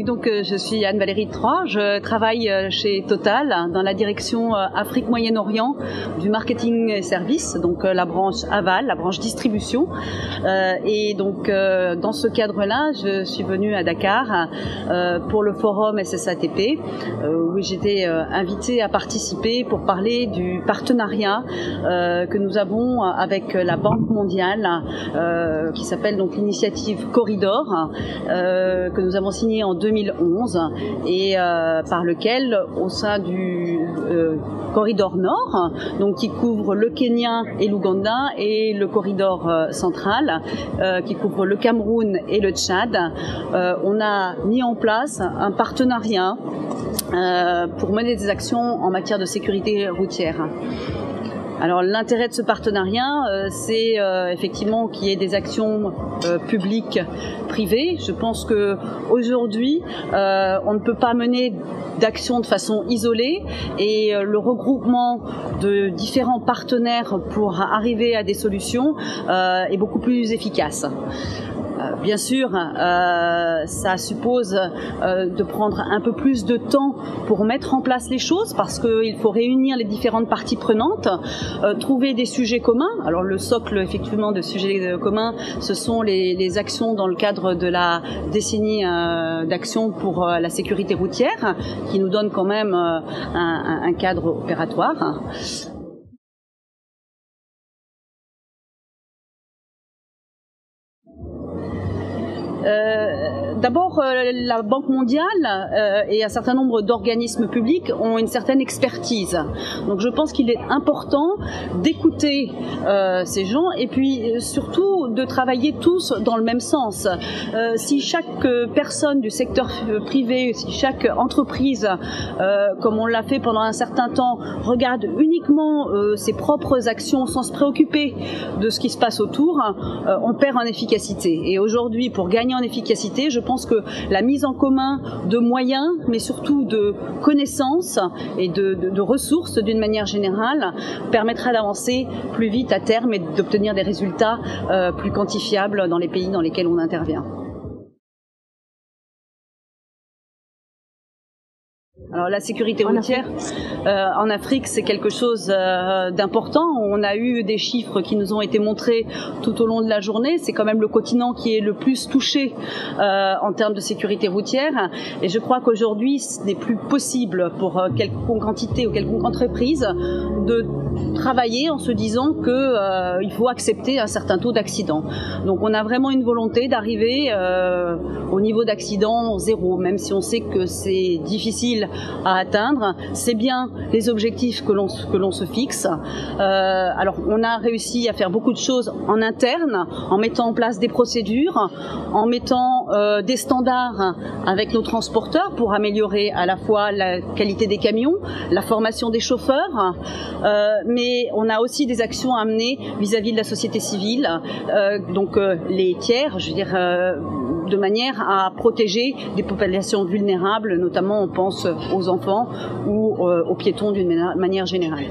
donc je suis Anne-Valérie Troyes, je travaille chez Total dans la direction Afrique-Moyen-Orient du marketing et services, donc la branche aval, la branche distribution. Et donc dans ce cadre-là, je suis venue à Dakar pour le forum SSATP, où j'étais invitée à participer pour parler du partenariat que nous avons avec la Banque mondiale, qui s'appelle donc l'initiative Corridor, que nous avons signé en 2011 et par lequel, au sein du corridor nord, donc qui couvre le Kenya et l'Ouganda, et le corridor central qui couvre le Cameroun et le Tchad, on a mis en place un partenariat pour mener des actions en matière de sécurité routière. Alors l'intérêt de ce partenariat, c'est effectivement qu'il y ait des actions publiques, privées. Je pense que aujourd'hui, on ne peut pas mener d'actions de façon isolée, et le regroupement de différents partenaires pour arriver à des solutions est beaucoup plus efficace. Bien sûr, ça suppose de prendre un peu plus de temps pour mettre en place les choses, parce qu'il faut réunir les différentes parties prenantes, trouver des sujets communs. Alors le socle effectivement de sujets communs, ce sont les actions dans le cadre de la décennie d'action pour la sécurité routière, qui nous donne quand même un cadre opératoire. D'abord, la Banque mondiale et un certain nombre d'organismes publics ont une certaine expertise. Donc je pense qu'il est important d'écouter ces gens, et puis surtout de travailler tous dans le même sens. Si chaque personne du secteur privé, si chaque entreprise, comme on l'a fait pendant un certain temps, regarde uniquement ses propres actions sans se préoccuper de ce qui se passe autour, on perd en efficacité. Et aujourd'hui, pour gagner en efficacité, je pense que la mise en commun de moyens, mais surtout de connaissances et de ressources d'une manière générale, permettra d'avancer plus vite à terme et d'obtenir des résultats plus quantifiables dans les pays dans lesquels on intervient. Alors la sécurité routière en Afrique, c'est quelque chose d'important. On a eu des chiffres qui nous ont été montrés tout au long de la journée. C'est quand même le continent qui est le plus touché en termes de sécurité routière. Et je crois qu'aujourd'hui, ce n'est plus possible pour quelconque entité ou quelconque entreprise de travailler en se disant qu'il faut accepter un certain taux d'accidents. Donc on a vraiment une volonté d'arriver au niveau d'accident zéro, même si on sait que c'est difficile à atteindre. C'est bien les objectifs que l'on se fixe. Alors on a réussi à faire beaucoup de choses en interne, en mettant en place des procédures, en mettant des standards avec nos transporteurs pour améliorer à la fois la qualité des camions, la formation des chauffeurs, mais on a aussi des actions à mener vis-à-vis de la société civile, donc les tiers, je veux dire, de manière à protéger des populations vulnérables, notamment on pense aux enfants ou aux piétons d'une manière générale.